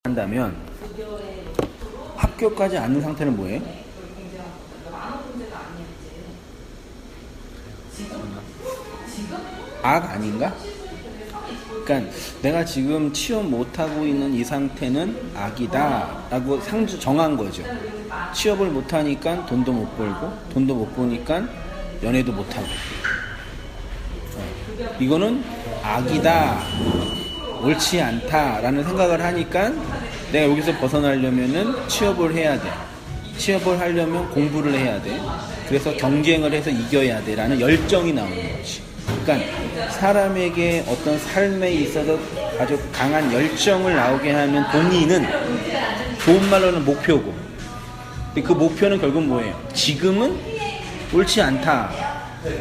한다면 합격하지 않는 상태는 뭐예요? 악 아닌가? 그러니까 내가 지금 취업 못하고 있는 이 상태는 악이다 라고 정한 거죠. 취업을 못하니까 돈도 못 벌고 돈도 못 버니까 연애도 못하고 이거는 악이다, 옳지 않다 라는 생각을 하니까 내가 여기서 벗어나려면은 취업을 해야 돼. 취업을 하려면 공부를 해야 돼. 그래서 경쟁을 해서 이겨야 돼 라는 열정이 나오는 거지. 그러니까 사람에게 어떤 삶에 있어서 아주 강한 열정을 나오게 하는 동의는 좋은 말로는 목표고, 근데 그 목표는 결국 뭐예요? 지금은 옳지 않다.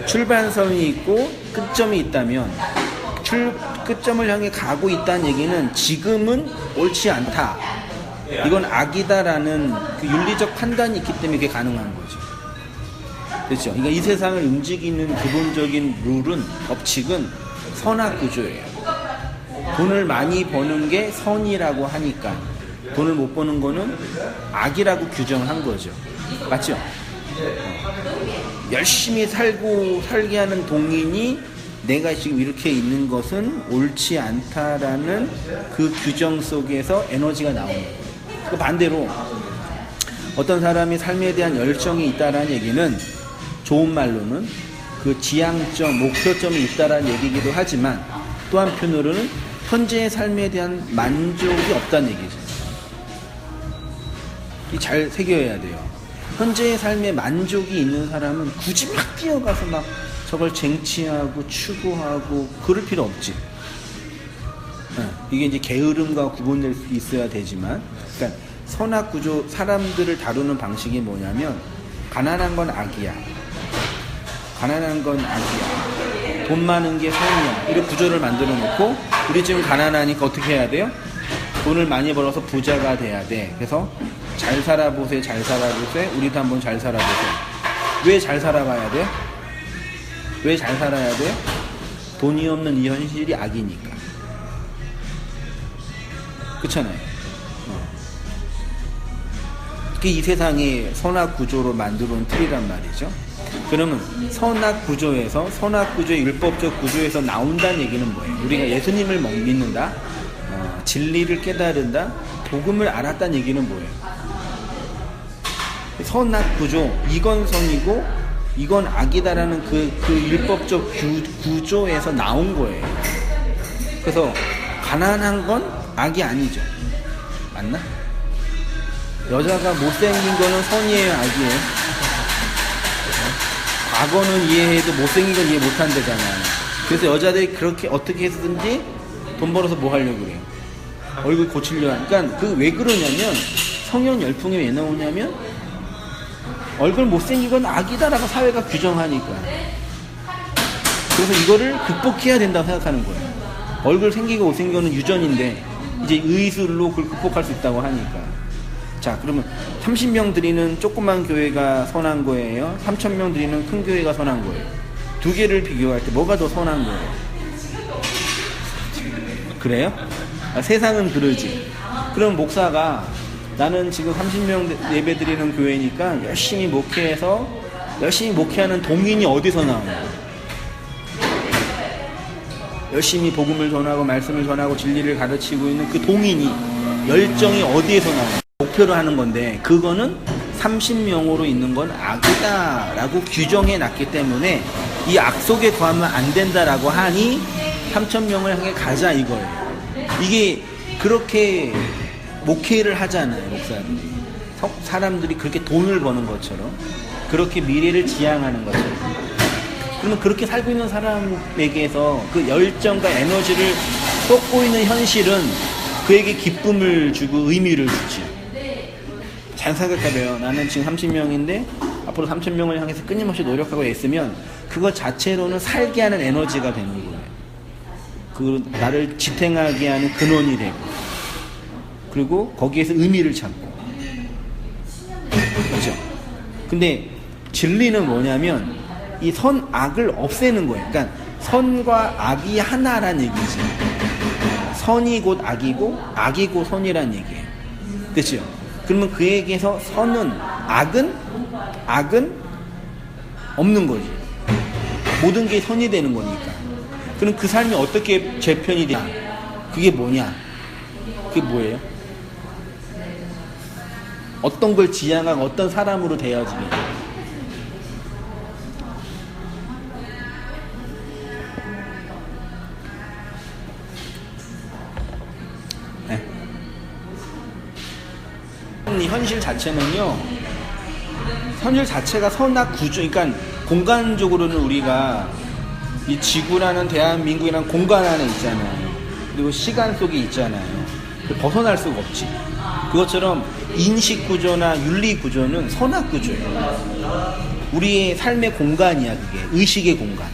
출발선이 있고 끝점이 있다면 끝점을 향해 가고 있다는 얘기는 지금은 옳지 않다. 이건 악이다라는 그 윤리적 판단이 있기 때문에 그게 가능한 거죠. 그렇죠? 그러니까 이 세상을 움직이는 기본적인 룰은, 법칙은 선악 구조예요. 돈을 많이 버는 게 선이라고 하니까 돈을 못 버는 거는 악이라고 규정한 거죠. 맞죠? 열심히 살게 하는 동인이 내가 지금 이렇게 있는 것은 옳지 않다라는 그 규정 속에서 에너지가 나오는 거예요. 그 반대로 어떤 사람이 삶에 대한 열정이 있다라는 얘기는 좋은 말로는 그 지향점, 목표점이 있다라는 얘기이기도 하지만 또 한편으로는 현재의 삶에 대한 만족이 없다는 얘기죠. 잘 새겨야 돼요. 현재의 삶에 만족이 있는 사람은 굳이 막 뛰어가서 막 저걸 쟁취하고 추구하고 그럴 필요 없지. 이게 이제 게으름과 구분될 수 있어야 되지만, 그러니까 선악 구조, 사람들을 다루는 방식이 뭐냐면 가난한 건 악이야, 가난한 건 악이야, 돈 많은 게 선이야, 이런 구조를 만들어 놓고 우리 지금 가난하니까 어떻게 해야 돼요? 돈을 많이 벌어서 부자가 돼야 돼. 그래서 잘 살아보세요, 잘 살아보세요. 우리도 한번 잘 살아보세요. 왜 잘 살아봐야 돼요? 왜 잘 살아야 돼요? 돈이 없는 이 현실이 악이니까. 그렇잖아요. 그게 이 세상의 선악 구조로 만들어 놓은 틀이란 말이죠. 그러면 선악 구조에서, 선악 구조의 율법적 구조에서 나온다는 얘기는 뭐예요? 우리가 예수님을 믿는다, 진리를 깨달은다, 복음을 알았다는 얘기는 뭐예요? 선악 구조, 이건 선이고 이건 악이다라는 그 율법적 구조에서 나온 거예요. 그래서 가난한 건 악이 아니죠. 맞나? 여자가 못생긴 거는 선이에요, 악이에요? 과거는 이해해도 못생긴 건 이해 못한대잖아요. 그래서 여자들이 그렇게 어떻게 해서든지 돈 벌어서 뭐 하려고 그래요? 얼굴 고치려고 하니까. 그러니까 그 왜 그러냐면, 성형 열풍이 왜 나오냐면 얼굴 못생긴 건 악이다라고 사회가 규정하니까. 그래서 이거를 극복해야 된다고 생각하는 거예요. 얼굴 생기고 못생긴 거는 유전인데 이제 의술로 그걸 극복할 수 있다고 하니까. 자, 그러면 30명 드리는 조그만 교회가 선한 거예요? 3,000명 드리는 큰 교회가 선한 거예요? 두 개를 비교할 때 뭐가 더 선한 거예요? 그래요? 세상은 그러지. 그럼 목사가 나는 지금 30명 예배 드리는 교회니까 열심히 목회해서 열심히 목회하는 동인이 어디서 나오냐? 열심히 복음을 전하고 말씀을 전하고 진리를 가르치고 있는 그 동인이, 열정이 어디에서 나오냐? 목표로 하는 건데 그거는 30명으로 있는 건 악이다 라고 규정해 놨기 때문에 이 악 속에 거하면 안 된다라고 하니 3,000명을 향해 가자 이거예요. 이게 그렇게 목회를 하잖아요, 목사들이. 사람들이 그렇게 돈을 버는 것처럼, 그렇게 미래를 지향하는 것처럼. 그러면 그렇게 살고 있는 사람에게서 그 열정과 에너지를 쏟고 있는 현실은 그에게 기쁨을 주고 의미를 주지. 잘 생각해봐요. 나는 지금 30명인데 앞으로 3,000명을 향해서 끊임없이 노력하고 애쓰면 그것 자체로는 살게 하는 에너지가 되는 거예요. 그 나를 지탱하게 하는 근원이 되고, 그리고 거기에서 의미를 찾고. 그렇죠? 근데 진리는 뭐냐면 이 선악을 없애는 거예요. 그러니까 선과 악이 하나란 얘기지. 선이 곧 악이고 악이 곧 선이란 얘기예요. 그렇죠? 그러면 그에게서 선은 악은 없는 거지. 모든 게 선이 되는 거니까. 그럼 그 삶이 어떻게 재편이 되냐? 그게 뭐냐? 그게 뭐예요? 어떤 걸 지향하고 어떤 사람으로 되어지게. 네. 이 현실 자체는요, 현실 자체가 선악 구조, 그러니까 공간적으로는 우리가 이 지구라는 대한민국이라는 공간 안에 있잖아요. 그리고 시간 속에 있잖아요. 벗어날 수가 없지. 그것처럼 인식 구조나 윤리 구조는 선악 구조예요. 우리의 삶의 공간이야, 그게. 의식의 공간.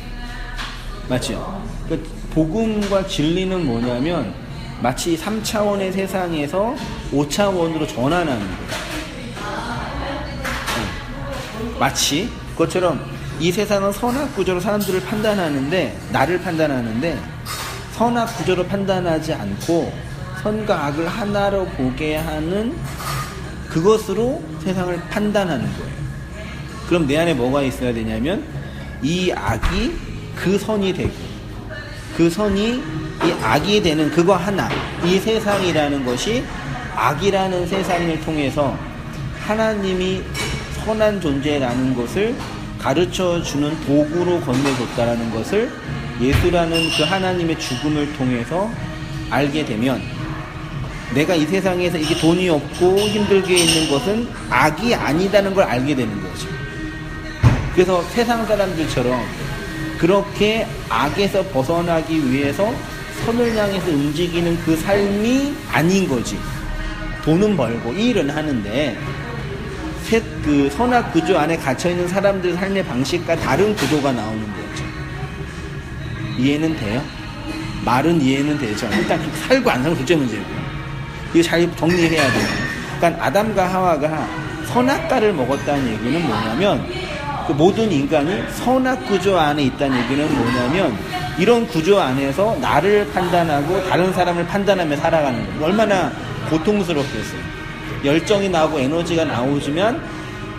맞죠? 그러니까 복음과 진리는 뭐냐면 마치 3차원의 세상에서 5차원으로 전환하는 거예요. 마치 그것처럼 이 세상은 선악 구조로 사람들을 판단하는데, 나를 판단하는데, 선악 구조로 판단하지 않고 선과 악을 하나로 보게 하는 그것으로 세상을 판단하는 거예요. 그럼 내 안에 뭐가 있어야 되냐면 이 악이 그 선이 되고, 그 선이 이 악이 되는 그거 하나, 이 세상이라는 것이 악이라는 세상을 통해서 하나님이 선한 존재라는 것을 가르쳐주는 도구로 건네줬다라는 것을 예수라는 그 하나님의 죽음을 통해서 알게 되면, 내가 이 세상에서 이게 돈이 없고 힘들게 있는 것은 악이 아니다는 걸 알게 되는 거죠. 그래서 세상 사람들처럼 그렇게 악에서 벗어나기 위해서 선을 향해서 움직이는 그 삶이 아닌 거지. 돈은 벌고 일은 하는데 그 선악 구조 안에 갇혀있는 사람들 삶의 방식과 다른 구조가 나오는 거죠. 이해는 돼요? 말은 이해는 되죠. 일단 살고 안 살고 둘째 문제고요. 이거 잘 정리해야 돼요. 그러니까 아담과 하와가 선악과를 먹었다는 얘기는 뭐냐면, 그 모든 인간이 선악 구조 안에 있다는 얘기는 뭐냐면, 이런 구조 안에서 나를 판단하고 다른 사람을 판단하며 살아가는 거예요. 얼마나 고통스럽겠어요. 열정이 나오고 에너지가 나오지만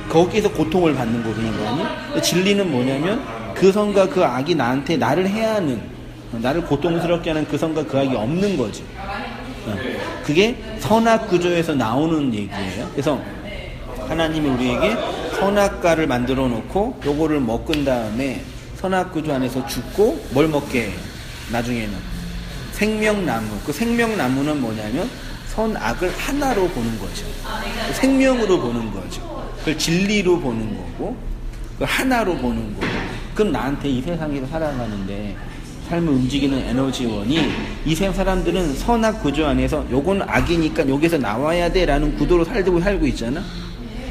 거기에서 고통을 받는 거거든요, 인간이. 진리는 뭐냐면 그 선과 그 악이 나한테 나를 해야 하는, 나를 고통스럽게 하는 그 선과 그 악이 없는 거지. 그게 선악 구조에서 나오는 얘기예요. 그래서 하나님이 우리에게 선악과를 만들어 놓고 요거를 먹은 다음에 선악 구조 안에서 죽고 뭘 먹게 해요? 나중에는 생명나무. 그 생명나무는 뭐냐면 선악을 하나로 보는 거죠. 생명으로 보는 거죠. 그걸 진리로 보는 거고, 그걸 하나로 보는 거고. 그럼 나한테 이 세상에서 살아가는데 삶을 움직이는 에너지원이, 이 세상 사람들은 선악 구조 안에서 요건 악이니까 여기서 나와야 돼 라는 구도로 살고 있잖아.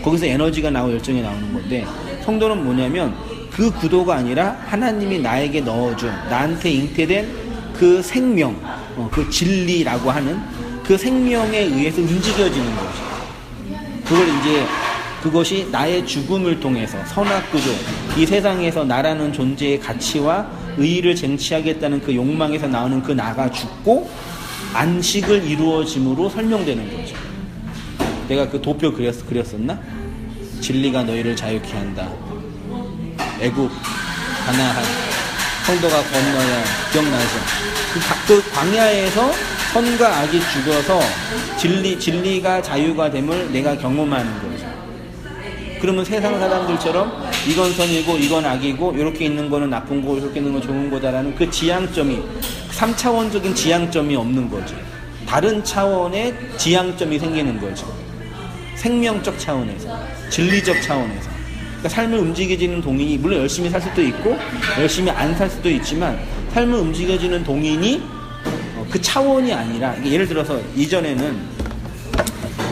거기서 에너지가 나오고 열정이 나오는 건데, 성도는 뭐냐면 그 구도가 아니라 하나님이 나에게 넣어준, 나한테 잉태된 그 생명, 그 진리라고 하는 그 생명에 의해서 움직여지는 거지. 그것이 나의 죽음을 통해서 선악 구조, 이 세상에서 나라는 존재의 가치와 의의를 쟁취하겠다는 그 욕망에서 나오는 그 나가 죽고 안식을 이루어짐으로 설명되는 거죠. 내가 그 도표 그렸었나? 진리가 너희를 자유케 한다. 애굽, 가나안, 성도가 건너야. 기억나죠? 그 광야에서 선과 악이 죽어서 진리가 자유가 됨을 내가 경험하는 거죠. 그러면 세상 사람들처럼 이건 선이고 이건 악이고 이렇게 있는 거는 나쁜 거고 이렇게 있는 건 좋은 거다라는 그 지향점이, 3차원적인 지향점이 없는 거죠. 다른 차원의 지향점이 생기는 거죠. 생명적 차원에서, 진리적 차원에서. 그러니까 삶을 움직여지는 동인이, 물론 열심히 살 수도 있고 열심히 안 살 수도 있지만, 삶을 움직여지는 동인이 그 차원이 아니라, 예를 들어서 이전에는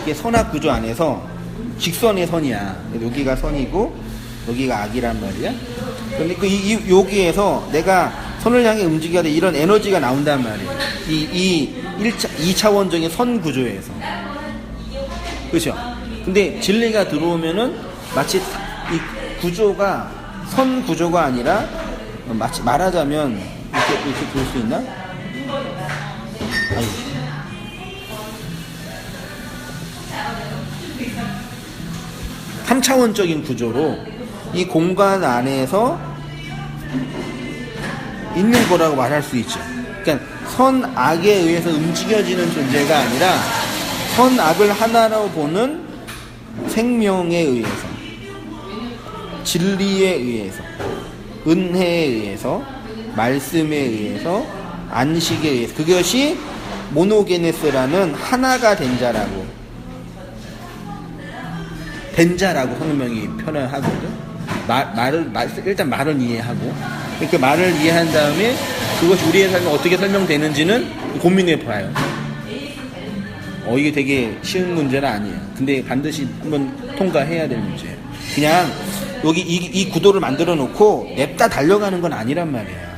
이게 선악 구조 안에서 직선의 선이야. 여기가 선이고 여기가 악이란 말이야. 그런데 여기에서 내가 선을 향해 움직여야 돼, 이런 에너지가 나온단 말이야. 이 2차원적인 선 구조에서. 그렇죠? 근데 진리가 들어오면은 마치 이 구조가 선 구조가 아니라, 마치 말하자면 이렇게 볼 수 있나? 아이고. 3차원적인 구조로 이 공간 안에서 있는 거라고 말할 수 있죠. 그러니까 선악에 의해서 움직여지는 존재가 아니라 선악을 하나로 보는 생명에 의해서, 진리에 의해서, 은혜에 의해서, 말씀에 의해서, 안식에 의해서, 그것이 모노게네스라는 하나가 된 자라고 성경이 표현하거든. 일단 말을 이해하고, 이렇게 말을 이해한 다음에 그것이 우리의 삶에 어떻게 설명되는지는 고민해 봐요. 이게 되게 쉬운 문제는 아니에요. 근데 반드시 한번 통과해야 될 문제예요. 그냥 여기 이 구도를 만들어 놓고 냅다 달려가는 건 아니란 말이야.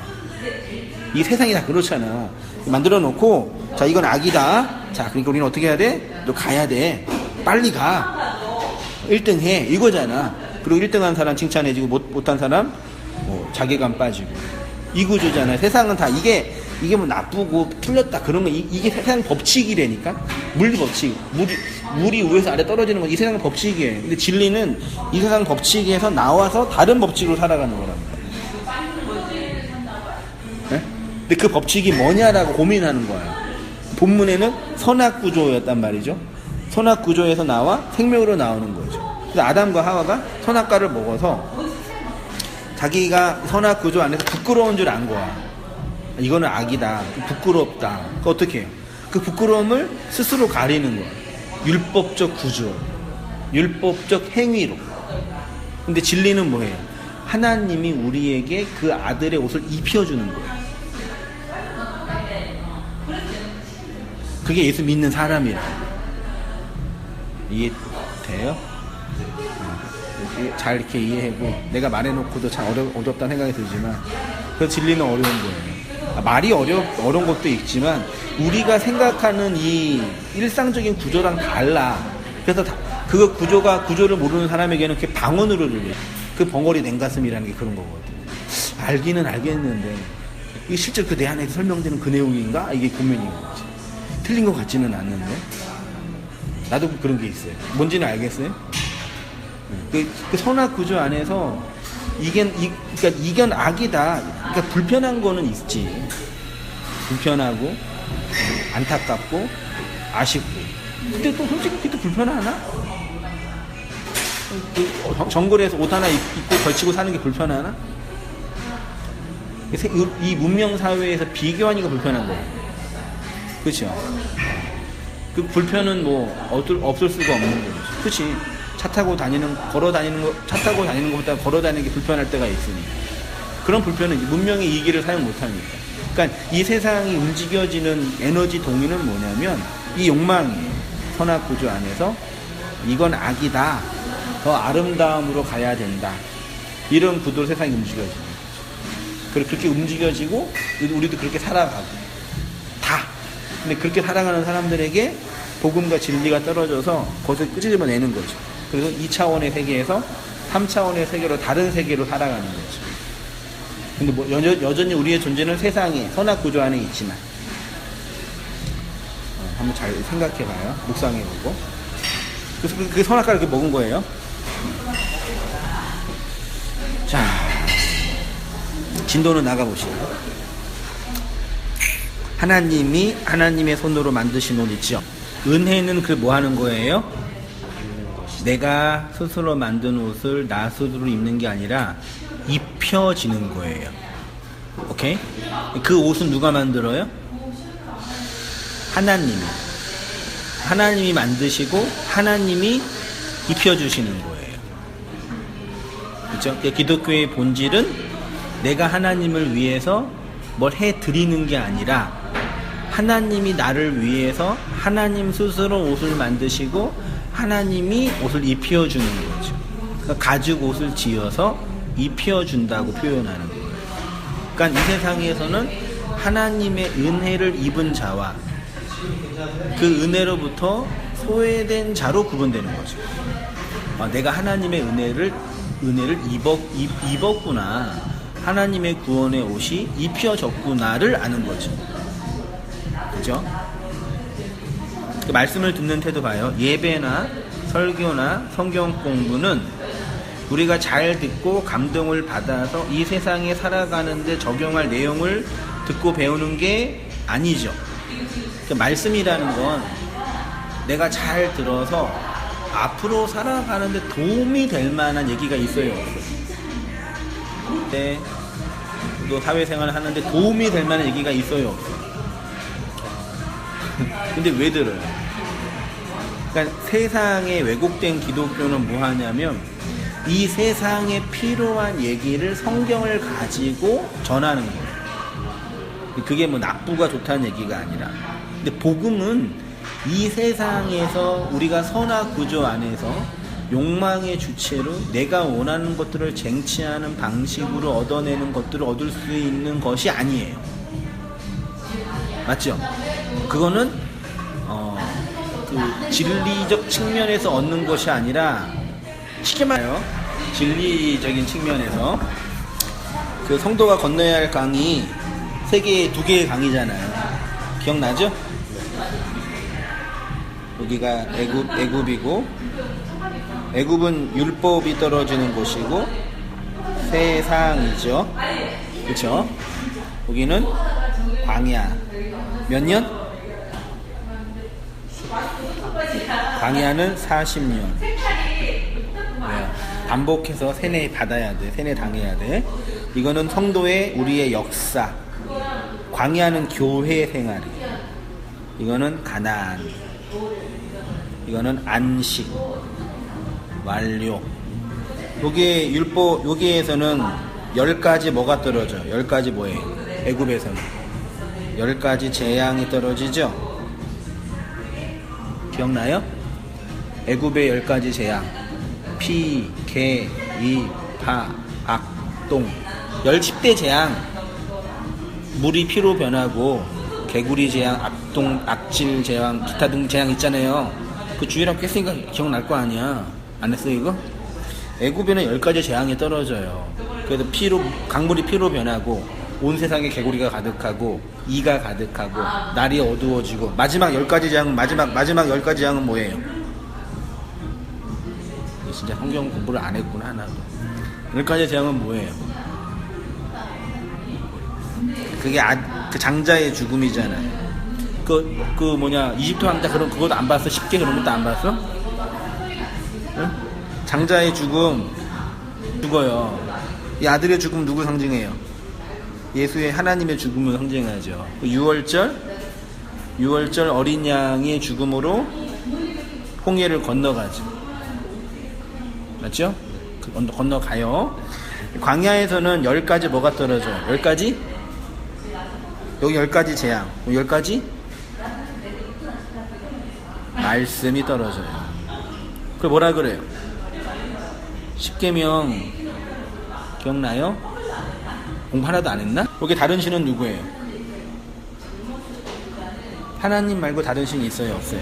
이 세상이 다 그렇잖아. 만들어 놓고, 자, 이건 악이다. 자, 그러니까 우리는 어떻게 해야 돼? 너 가야 돼. 빨리 가. 1등 해. 이거잖아. 그리고 1등 한 사람 칭찬해지고 못한 사람 자괴감 빠지고. 이 구조잖아요. 세상은 다 이게 뭐 나쁘고 틀렸다 그런 거 이게 세상 법칙이라니까. 물리 법칙. 물이 위에서 아래 떨어지는 건 이 세상 법칙이에요. 근데 진리는 이 세상 법칙에서 나와서 다른 법칙으로 살아가는 거랍니다. 네? 근데 그 법칙이 뭐냐라고 고민하는 거야. 본문에는 선악 구조였단 말이죠. 선악 구조에서 나와 생명으로 나오는 거죠. 그래서 아담과 하와가 선악과를 먹어서 자기가 선악 구조 안에서 부끄러운 줄 안 거야. 이거는 악이다. 부끄럽다. 그 어떻게 해요? 그 부끄러움을 스스로 가리는 거야. 율법적 구조, 율법적 행위로. 근데 진리는 뭐예요? 하나님이 우리에게 그 아들의 옷을 입혀주는 거예요. 그게 예수 믿는 사람이라. 이해돼요? 잘 이렇게 이해하고, 내가 말해놓고도 참 어렵다는 생각이 들지만 그 진리는 어려운 거예요. 말이 어려운 것도 있지만 우리가 생각하는 이 일상적인 구조랑 달라. 그래서 그 구조를 모르는 사람에게는 그게 방언으로 들려요. 그 벙어리 냉가슴이라는 게 그런 거거든요. 알기는 알겠는데 이게 실제 그 내 안에서 설명되는 그 내용인가? 이게 고민인 거지. 틀린 것 같지는 않는데 나도 그런 게 있어요. 뭔지는 알겠어요? 그 선악 구조 안에서 그러니까 이견 악이다. 그러니까 불편한 거는 있지. 불편하고 안타깝고 아쉽고. 근데 또 솔직히 그게 불편하나? 정글에서 옷 하나 입고 걸치고 사는 게 불편하나? 이 문명 사회에서 비교하니까 불편한 거예요. 그렇죠? 그 불편은 없을 수가 없는 거죠. 그렇지? 차 타고 다니는 것보다 걸어 다니는 게 불편할 때가 있으니. 그런 불편은 문명의 이기를 사용 못 하니까. 그러니까 이 세상이 움직여지는 에너지 동의는 뭐냐면 이 욕망이에요. 선악 구조 안에서 이건 악이다. 더 아름다움으로 가야 된다. 이런 구도로 세상이 움직여지는 거죠. 그렇게 움직여지고 우리도 그렇게 살아가고 다. 근데 그렇게 살아가는 사람들에게 복음과 진리가 떨어져서 거기서 끄집어내는 거죠. 그래서 2차원의 세계에서 3차원의 세계로 다른 세계로 살아가는 거죠. 근데 여전히 우리의 존재는 세상에 선악 구조 안에 있지만 한번 잘 생각해봐요. 묵상해보고. 그래서 그 선악과를 이렇게 먹은 거예요. 자, 진도는 나가보시죠. 하나님의 손으로 만드신 옷 있죠. 은혜는 그 뭐 하는 거예요? 내가 스스로 만든 옷을 나 스스로 입는 게 아니라 입혀지는 거예요. 오케이? 그 옷은 누가 만들어요? 하나님이 만드시고 하나님이 입혀주시는 거예요. 그렇죠? 기독교의 본질은 내가 하나님을 위해서 뭘 해드리는 게 아니라 하나님이 나를 위해서 하나님 스스로 옷을 만드시고 하나님이 옷을 입혀주는 거죠. 그러니까 가죽 옷을 지어서 입혀준다고 표현하는 거예요. 그러니까 이 세상에서는 하나님의 은혜를 입은 자와 그 은혜로부터 소외된 자로 구분되는 거죠. 내가 하나님의 은혜를 입었구나. 하나님의 구원의 옷이 입혀졌구나를 아는 거죠. 그죠? 그 말씀을 듣는 태도 봐요. 예배나 설교나 성경 공부는 우리가 잘 듣고 감동을 받아서 이 세상에 살아가는데 적용할 내용을 듣고 배우는 게 아니죠. 그 말씀이라는 건 내가 잘 들어서 앞으로 살아가는데 도움이 될 만한 얘기가 있어요, 없어요? 네, 또 사회생활을 하는데 도움이 될 만한 얘기가 있어요, 없어요? 근데 왜 들어요? 그러니까 세상에 왜곡된 기독교는 뭐 하냐면 이 세상에 필요한 얘기를 성경을 가지고 전하는 거예요. 그게 뭐 나쁘가 좋다는 얘기가 아니라, 근데 복음은 이 세상에서 우리가 선악 구조 안에서 욕망의 주체로 내가 원하는 것들을 쟁취하는 방식으로 얻어내는 것들을 얻을 수 있는 것이 아니에요. 맞죠? 그거는 그 진리적 측면에서 얻는 것이 아니라, 쉽게 말해요, 진리적인 측면에서 그 성도가 건너야 할 강이 두 개의 강이잖아요. 기억나죠? 여기가 애굽이고, 애굽은 율법이 떨어지는 곳이고 세상이죠. 그렇죠? 여기는 광야. 몇 년? 광야는 40년. 반복해서 세뇌 받아야 돼. 세뇌 당해야 돼. 이거는 성도의 우리의 역사. 광야는 교회 생활이에요. 이거는 가나안. 이거는 안식. 완료. 여기에 율법, 여기에서는 10가지 뭐가 떨어져? 10가지 뭐예요? 애굽에서는 10가지 재앙이 떨어지죠? 기억나요? 애굽의 10가지 재앙. 피, 개, 이, 파, 악, 똥. 10대 재앙. 물이 피로 변하고 개구리 재앙, 악동, 악질 재앙, 기타 등 재앙 있잖아요. 그 주일학교 했으니까 기억날 거 아니야. 안 했어 이거? 애굽에는 10가지 재앙이 떨어져요. 그래서 강물이 피로 변하고 온 세상에 개구리가 가득하고 이가 가득하고 날이 어두워지고 마지막 10가지 재앙은 마지막 10가지 재앙은 뭐예요? 진짜 성경 공부를 안 했구나 하나도. 10가지 재앙은 뭐예요? 그게 그 장자의 죽음이잖아요. 이집트 왕자 그것도 안 봤어? 쉽게 그런 것도 안 봤어? 응? 장자의 죽음 죽어요. 이 아들의 죽음 누구 상징해요? 예수의 하나님의 죽음을 상징하죠. 6월절 어린 양의 죽음으로 홍해를 건너가죠. 맞죠? 건너가요. 광야에서는 10가지 뭐가 떨어져요? 10가지? 여기 10가지 재앙. 10가지? 말씀이 떨어져요. 그걸 뭐라 그래요? 십계명 기억나요? 공부 하나도 안 했나? 여기 다른 신은 누구예요? 하나님 말고 다른 신이 있어요? 없어요?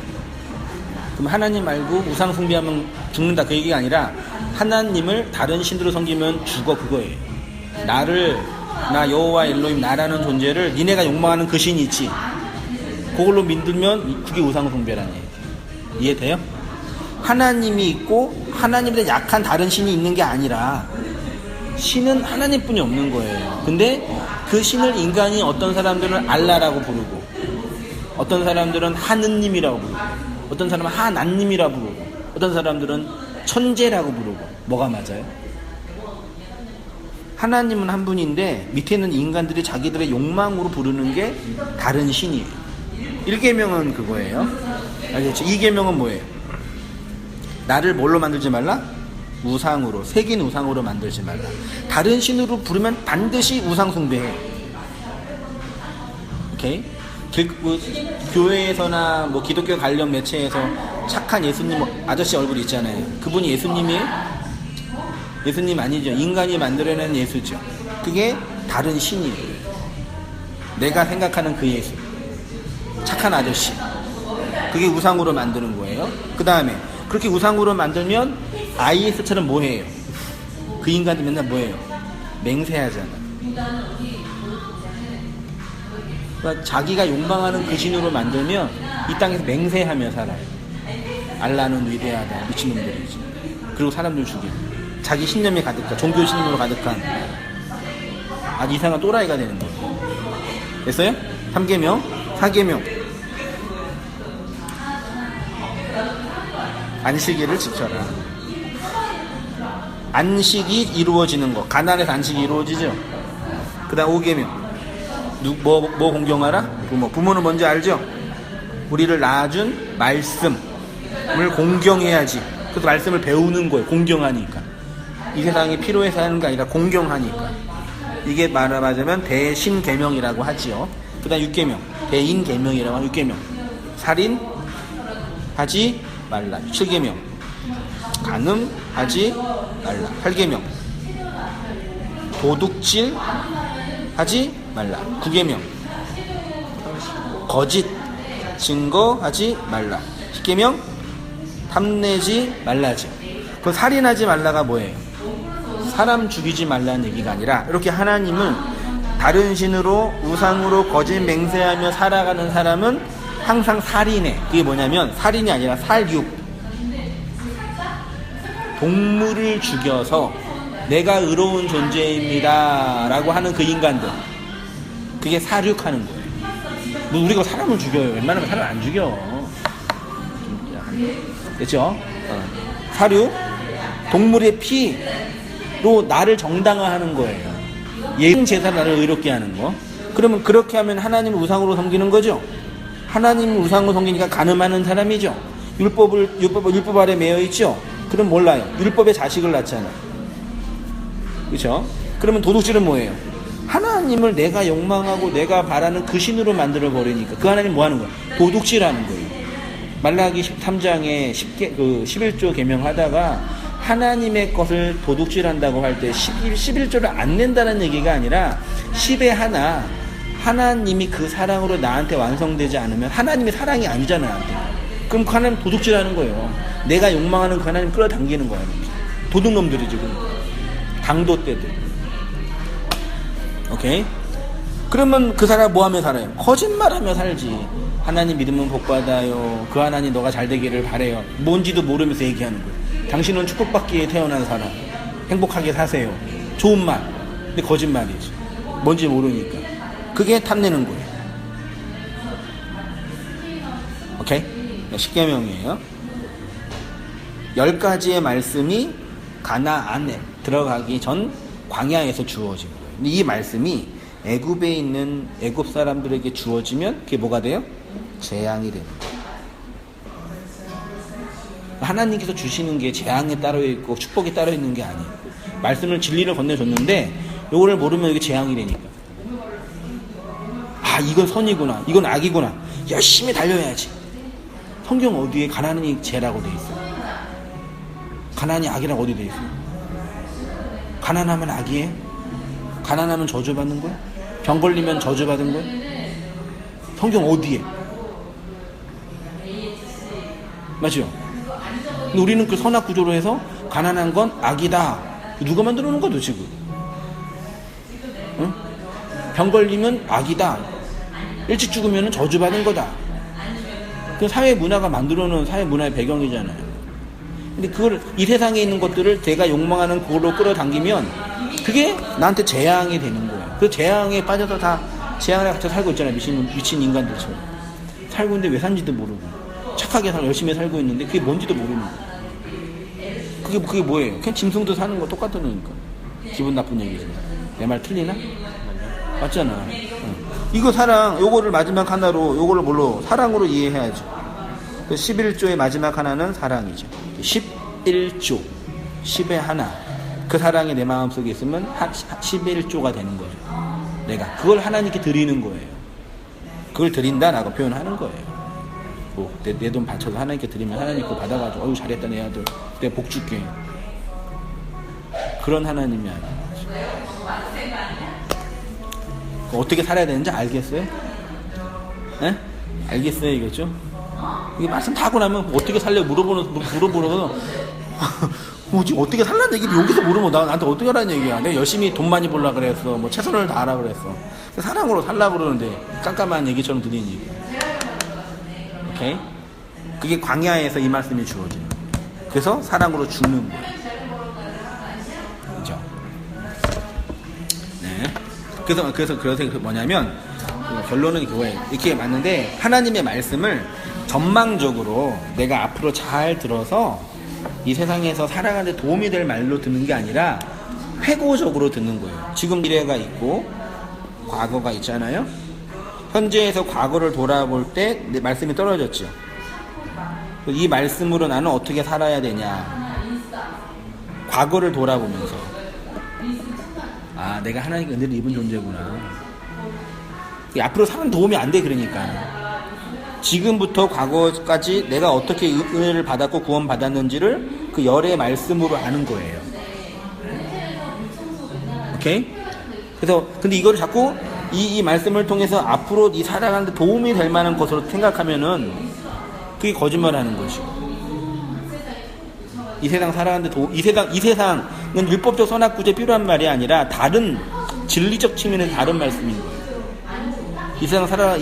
그럼 하나님 말고 우상 숭배하면 죽는다 그 얘기가 아니라 하나님을 다른 신으로 섬기면 죽어 그거예요. 나 여호와 엘로힘 나라는 존재를 니네가 욕망하는 그 신이 있지, 그걸로 믿으면 그게 우상 숭배라는 얘기. 이해돼요? 하나님이 있고 하나님보다 약한 다른 신이 있는 게 아니라 신은 하나님뿐이 없는 거예요. 근데 그 신을 인간이 어떤 사람들은 알라라고 부르고 어떤 사람들은 하느님이라고 부르고 어떤 사람은 하나님이라고 부르고 어떤 사람들은 천재라고 부르고. 뭐가 맞아요? 하나님은 한 분인데 밑에 있는 인간들이 자기들의 욕망으로 부르는 게 다른 신이에요. 1계명은 그거예요. 알겠죠? 2계명은 뭐예요? 나를 뭘로 만들지 말라? 우상으로, 새긴 우상으로 만들지 말라. 다른 신으로 부르면 반드시 우상 숭배해. 오케이? 교회에서나 뭐 기독교 관련 매체에서 착한 예수님 아저씨 얼굴 있잖아요. 그분이 예수님이에요? 예수님 아니죠. 인간이 만들어낸 예수죠. 그게 다른 신이에요. 내가 생각하는 그 예수, 착한 아저씨, 그게 우상으로 만드는 거예요. 그 다음에 그렇게 우상으로 만들면 IS처럼 뭐해요? 그 인간들 맨날 뭐해요? 맹세하잖아. 그러니까 자기가 욕망하는 그 신으로 만들면 이 땅에서 맹세하며 살아요. 알라는 위대하다. 미친놈들이지. 그리고 사람들 죽이고 자기 신념이 가득한, 종교 신념으로 가득한 아주 이상한 또라이가 되는 거예요. 됐어요? 3계명, 4계명. 안식일을 지켜라. 안식이 이루어지는 거. 가난해서 안식이 이루어지죠. 그 다음 5계명. 뭐 공경하라? 부모. 부모는 뭔지 알죠? 우리를 낳아준 말씀을 공경해야지. 그래서 말씀을 배우는 거예요. 공경하니까. 이 세상이 필요해서 하는 게 아니라 공경하니까. 이게 말하자면 대신계명이라고 하지요. 그 다음 6계명. 대인계명이라고 하는 6계명. 살인하지 말라. 7계명. 간음하지 말라. 8계명. 도둑질하지 말라. 9계명. 거짓 증거하지 말라. 10계명. 탐내지 말라지. 그 살인하지 말라가 뭐예요? 사람 죽이지 말라는 얘기가 아니라 이렇게 하나님은 다른 신으로 우상으로 거짓 맹세하며 살아가는 사람은 항상 살인해. 그게 뭐냐면 살인이 아니라 살육. 동물을 죽여서 내가 의로운 존재입니다 라고 하는 그 인간들, 그게 살육하는 거예요. 뭐 우리가 사람을 죽여요. 웬만하면 사람 안 죽여. 됐죠? 살육. 동물의 피로 나를 정당화하는 거예요. 예증제사로 나를 의롭게 하는 거. 그러면 그렇게 하면 하나님을 우상으로 섬기는 거죠. 하나님을 우상으로 섬기니까 간음하는 사람이죠. 율법 아래 매여 있죠. 그럼 몰라요. 율법의 자식을 낳잖아. 그렇죠? 그러면 도둑질은 뭐예요? 하나님을 내가 욕망하고 내가 바라는 그 신으로 만들어 버리니까 그 하나님 뭐 하는 거야? 도둑질하는 거예요. 말라기 13장에 11조 계명하다가 하나님의 것을 도둑질한다고 할 때 11조를 안 낸다는 얘기가 아니라 10의 하나, 하나님이 그 사랑으로 나한테 완성되지 않으면 하나님의 사랑이 아니잖아, 나한테. 그럼 그 하나님 도둑질하는 거예요. 내가 욕망하는 그 하나님 끌어당기는 거야. 도둑놈들이 지금. 강도떼들. 오케이? 그러면 그 사람 뭐 하며 살아요? 거짓말하며 살지. 하나님 믿으면 복받아요. 그 하나님 너가 잘 되기를 바래요. 뭔지도 모르면서 얘기하는 거예요. 당신은 축복받기에 태어난 사람. 행복하게 사세요. 좋은 말. 근데 거짓말이지. 뭔지 모르니까. 그게 탐내는 거예요. 오케이? 10계명이에요. 10가지의 말씀이 가나안에 들어가기 전 광야에서 주어진 거예요. 근데 이 말씀이 애굽에 있는 애굽 사람들에게 주어지면 그게 뭐가 돼요? 재앙이 되는 거예요. 하나님께서 주시는 게 재앙에 따로 있고 축복이 따로 있는 게 아니에요. 말씀을 진리를 건네줬는데 요거를 모르면 이게 재앙이 되니까. 아, 이건 선이구나. 이건 악이구나. 열심히 달려야지. 성경 어디에 가난이 죄라고 돼 있어요? 가난이 악이라고 어디 돼 있어요? 가난하면 악이에요? 가난하면 저주받는 거야? 병 걸리면 저주받은 거야? 성경 어디에? 맞죠? 근데 우리는 그 선악 구조로 해서 가난한 건 악이다. 누가 만들어 놓은 거야 지금? 응? 병 걸리면 악이다. 일찍 죽으면 저주받은 거다. 그 사회 문화가 만들어 놓은 사회 문화의 배경이잖아요. 근데 그걸, 이 세상에 있는 것들을 내가 욕망하는 그걸로 끌어당기면 그게 나한테 재앙이 되는 거예요. 그 재앙에 빠져서 다 재앙에 갇혀 살고 있잖아요. 미친 인간들처럼. 살고 있는데 왜 산지도 모르고. 착하게 살고 열심히 살고 있는데 그게 뭔지도 모르는 거예요. 그게 뭐예요? 그냥 짐승도 사는 거 똑같은 거니까. 기분 나쁜 얘기지. 내 말 틀리나? 맞잖아. 이거 사랑, 요거를 마지막 하나로, 요거를 뭘로? 사랑으로 이해해야죠. 11조의 마지막 하나는 사랑이죠. 11조. 10의 하나. 그 사랑이 내 마음속에 있으면 11조가 되는 거죠. 내가. 그걸 하나님께 드리는 거예요. 그걸 드린다라고 표현하는 거예요. 뭐, 내 돈 바쳐서 하나님께 드리면 하나님 그거 받아가지고, 어유 잘했다, 내 아들. 내가 복 줄게. 그런 하나님이 아니에요. 어떻게 살아야 되는지 알겠어요? 네? 알겠어요, 이거죠? 이게 말씀 다 하고 나면 어떻게 살려고 물어보는 뭐 지금 어떻게 살라는 얘기를 여기서 물으면 나한테 어떻게 하라는 얘기야. 내가 열심히 돈 많이 벌라 그랬어. 뭐 최선을 다하라 그랬어. 사랑으로 살라 그러는데 깜깜한 얘기처럼 들리는 얘기. 오케이? 그게 광야에서 이 말씀이 주어지는 거예요. 그래서 사랑으로 죽는 거예요. 그죠? 네. 그래서 뭐냐면 결론은 그거예요. 이렇게 맞는데 하나님의 말씀을 전망적으로 내가 앞으로 잘 들어서 이 세상에서 살아가는 데 도움이 될 말로 듣는 게 아니라 회고적으로 듣는 거예요. 지금 미래가 있고 과거가 있잖아요. 현재에서 과거를 돌아볼 때 내 말씀이 떨어졌죠. 이 말씀으로 나는 어떻게 살아야 되냐. 과거를 돌아보면서 아, 내가 하나님께 은혜를 입은 존재구나. 앞으로 사는 도움이 안 돼. 그러니까 지금부터 과거까지 내가 어떻게 은혜를 받았고 구원받았는지를 그 열의 말씀으로 아는 거예요. 오케이? 그래서 근데 이거를 자꾸 이 말씀을 통해서 앞으로 이 살아가는 데 도움이 될 만한 것으로 생각하면은 그게 거짓말하는 것이고, 이 세상 살아가는 데 이 세상은 율법적 선악구제 필요한 말이 아니라 다른 진리적 측면에서 다른 말씀인 거예요. 이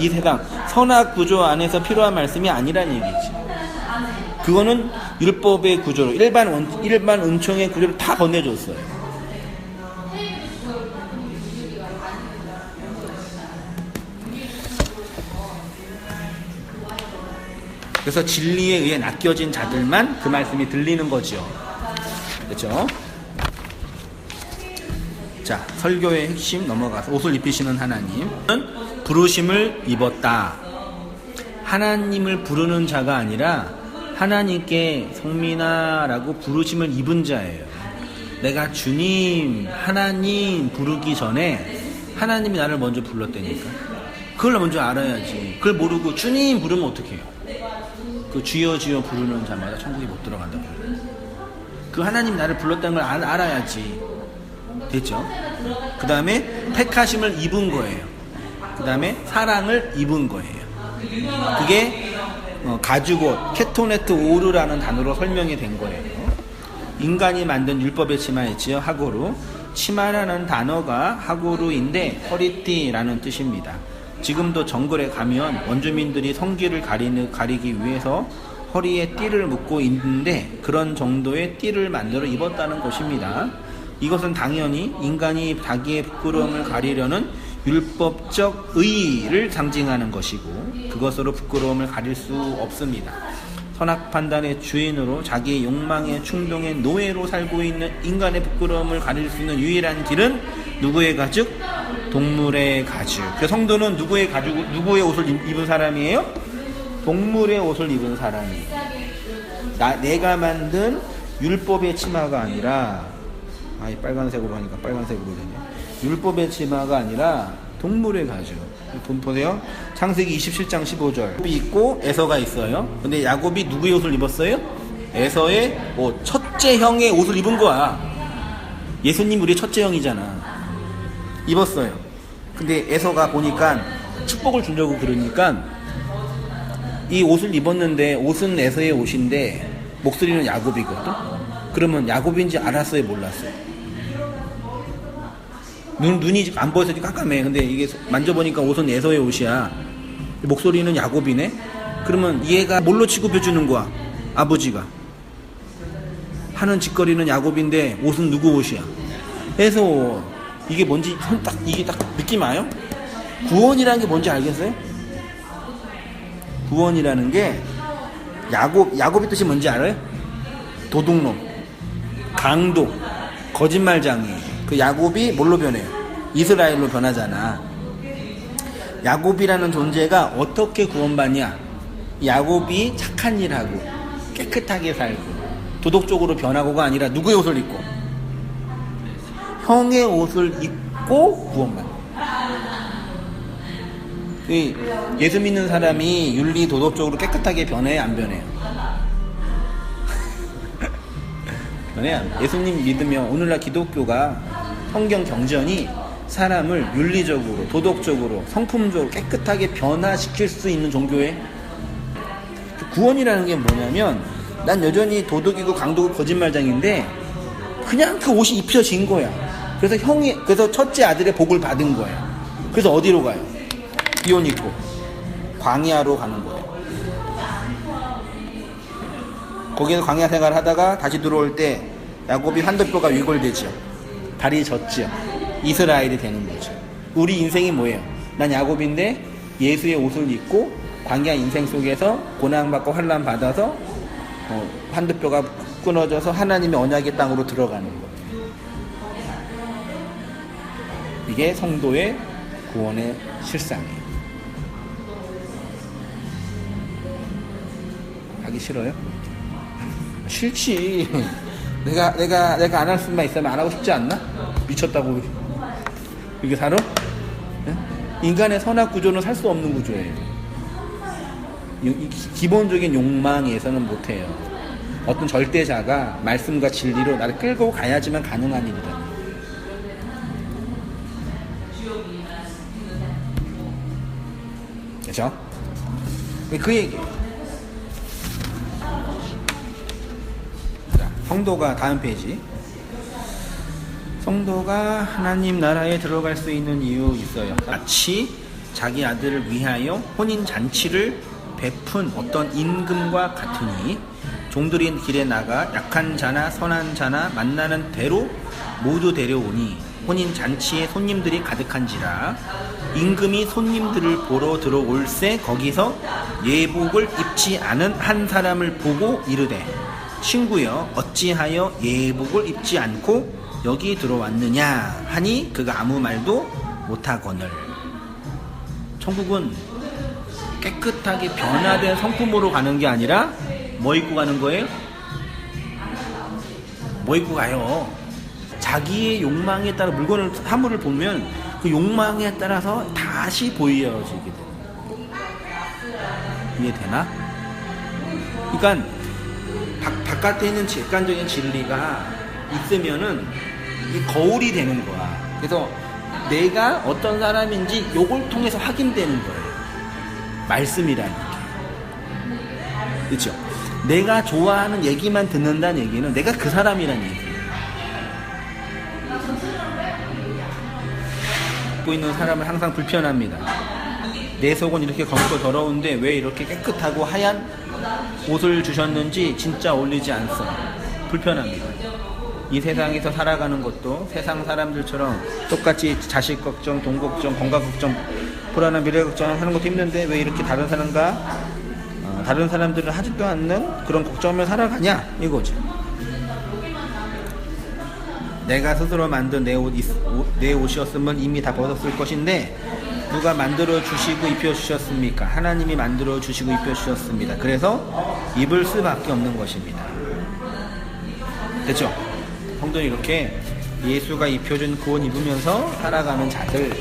세상 선악구조 안에서 필요한 말씀이 아니란 얘기지. 그거는 율법의 구조로 일반 은총의 구조를 다 건네줬어요. 그래서 진리에 의해 낚여진 자들만 그 말씀이 들리는 거죠. 그렇죠? 자, 설교의 핵심 넘어가서 옷을 입히시는 하나님은 부르심을 입었다. 하나님을 부르는 자가 아니라 하나님께 성민아라고 부르심을 입은 자예요. 내가 주님, 하나님 부르기 전에 하나님이 나를 먼저 불렀다니까. 그걸 먼저 알아야지. 그걸 모르고 주님 부르면 어떡해요? 그 주여 주여 부르는 자마다 천국에 못 들어간다고. 그 하나님 나를 불렀다는 걸 알아야지. 됐죠? 그 다음에 택하심을 입은 거예요. 그 다음에 사랑을 입은 거예요. 그게 가죽옷, 케토네트 오르라는 단어로 설명이 된 거예요. 인간이 만든 율법의 치마였지요. 하고루. 치마라는 단어가 하고루인데 허리띠라는 뜻입니다. 지금도 정글에 가면 원주민들이 성기를 가리기 위해서 허리에 띠를 묶고 있는데 그런 정도의 띠를 만들어 입었다는 것입니다. 이것은 당연히 인간이 자기의 부끄러움을 가리려는 율법적 의의를 상징하는 것이고 그것으로 부끄러움을 가릴 수 없습니다. 선악 판단의 주인으로 자기의 욕망의 충동의 노예로 살고 있는 인간의 부끄러움을 가릴 수 있는 유일한 길은 누구의 가죽? 동물의 가죽. 그 성도는 누구의 옷을 입은 사람이에요? 동물의 옷을 입은 사람이에요. 내가 만든 율법의 치마가 아니라, 빨간색으로 하니까 빨간색으로 되네. 율법의 치마가 아니라 동물의 가죽. 보세요. 창세기 27장 15절. 야곱이 있고 에서가 있어요. 근데 야곱이 누구의 옷을 입었어요? 에서의 첫째 형의 옷을 입은 거야. 예수님 우리 첫째 형이잖아. 입었어요. 근데 에서가 보니까 축복을 주려고 그러니까 이 옷을 입었는데 옷은 에서의 옷인데 목소리는 야곱이거든. 그러면 야곱인지 알았어요, 몰랐어요? 눈이 안 보여서 깜깜해. 근데 이게 만져보니까 옷은 에서의 옷이야. 목소리는 야곱이네. 그러면 얘가 뭘로 취급해주는 거야? 아버지가 하는 짓거리는 야곱인데 옷은 누구 옷이야? 에서. 이게 뭔지 이게 딱 느낌 와요? 구원이라는 게 뭔지 알겠어요? 구원이라는 게 야곱의 뜻이 뭔지 알아요? 도둑놈, 강도, 거짓말장이. 그 야곱이 뭘로 변해요? 이스라엘로 변하잖아. 야곱이라는 존재가 어떻게 구원받냐? 야곱이 착한 일하고 깨끗하게 살고 도덕적으로 변하고가 아니라 누구의 옷을 입고? 형의 옷을 입고 구원받는. 예수 믿는 사람이 윤리 도덕적으로 깨끗하게 변해 안 변해요? 변해요. 예수님 믿으면 오늘날 기독교가 성경 경전이 사람을 윤리적으로 도덕적으로 성품적으로 깨끗하게 변화시킬 수 있는 종교예요. 구원이라는 게 뭐냐면 난 여전히 도덕이고 강도고 거짓말장인데 그냥 그 옷이 입혀진 거야. 그래서 첫째 아들의 복을 받은 거야. 그래서 어디로 가요? 비옷 입고 광야로 가는 거예요. 거기서 광야 생활을 하다가 다시 들어올 때 야곱이 환도뼈가 위골되죠. 발이 젖죠. 이스라엘이 되는 거죠. 우리 인생이 뭐예요? 난 야곱인데 예수의 옷을 입고 광야 인생 속에서 고난받고 환난 받아서 환도뼈가 끊어져서 하나님의 언약의 땅으로 들어가는 거예요. 이게 성도의 구원의 실상이에요. 하기 싫어요? 싫지. 내가 안 할 수만 있으면 안 하고 싶지 않나? 미쳤다고 이렇게 살아? 인간의 선악 구조는 살 수 없는 구조예요. 기본적인 욕망에서는 못해요. 어떤 절대자가 말씀과 진리로 나를 끌고 가야지만 가능한 일이다. 그렇죠? 그 얘기예요. 자, 성도가 다음 페이지. 성도가 하나님 나라에 들어갈 수 있는 이유 있어요. 마치 자기 아들을 위하여 혼인잔치를 베푼 어떤 임금과 같으니 종들인 길에 나가 약한 자나 선한 자나 만나는 대로 모두 데려오니 혼인잔치에 손님들이 가득한지라 임금이 손님들을 보러 들어올새 거기서 예복을 입지 않은 한 사람을 보고 이르되 친구여 어찌하여 예복을 입지 않고 여기 들어왔느냐 하니 그가 아무 말도 못하거늘. 천국은 깨끗하게 변화된 성품으로 가는 게 아니라 뭐 입고 가는 거예요? 뭐 입고 가요? 자기의 욕망에 따라 물건을 사물을 보면 그 욕망에 따라서 다시 보여지게 돼요. 이해되나? 그러니까 바깥에 있는 객관적인 진리가 있으면은 이 거울이 되는 거야. 그래서 내가 어떤 사람인지 요걸 통해서 확인되는 거예요. 말씀이라는 게. 그렇죠? 내가 좋아하는 얘기만 듣는다는 얘기는 내가 그 사람이라는 얘기예요. 입고 있는 사람은 항상 불편합니다. 내 속은 이렇게 검고 더러운데 왜 이렇게 깨끗하고 하얀 옷을 주셨는지 진짜 어울리지 않소. 불편합니다. 이 세상에서 살아가는 것도 세상 사람들처럼 똑같이 자식 걱정, 돈 걱정, 건강 걱정, 불안한 미래 걱정하는 것도 힘든데 왜 이렇게 다른 사람들은 하지도 않는 그런 걱정하며 살아가냐 이거죠. 내가 스스로 만든 내 옷이었으면 이미 다 벗었을 것인데 누가 만들어 주시고 입혀 주셨습니까? 하나님이 만들어 주시고 입혀 주셨습니다. 그래서 입을 수밖에 없는 것입니다. 됐죠? 성도는 이렇게 예수가 입혀준 그 옷 입으면서 살아가는 자들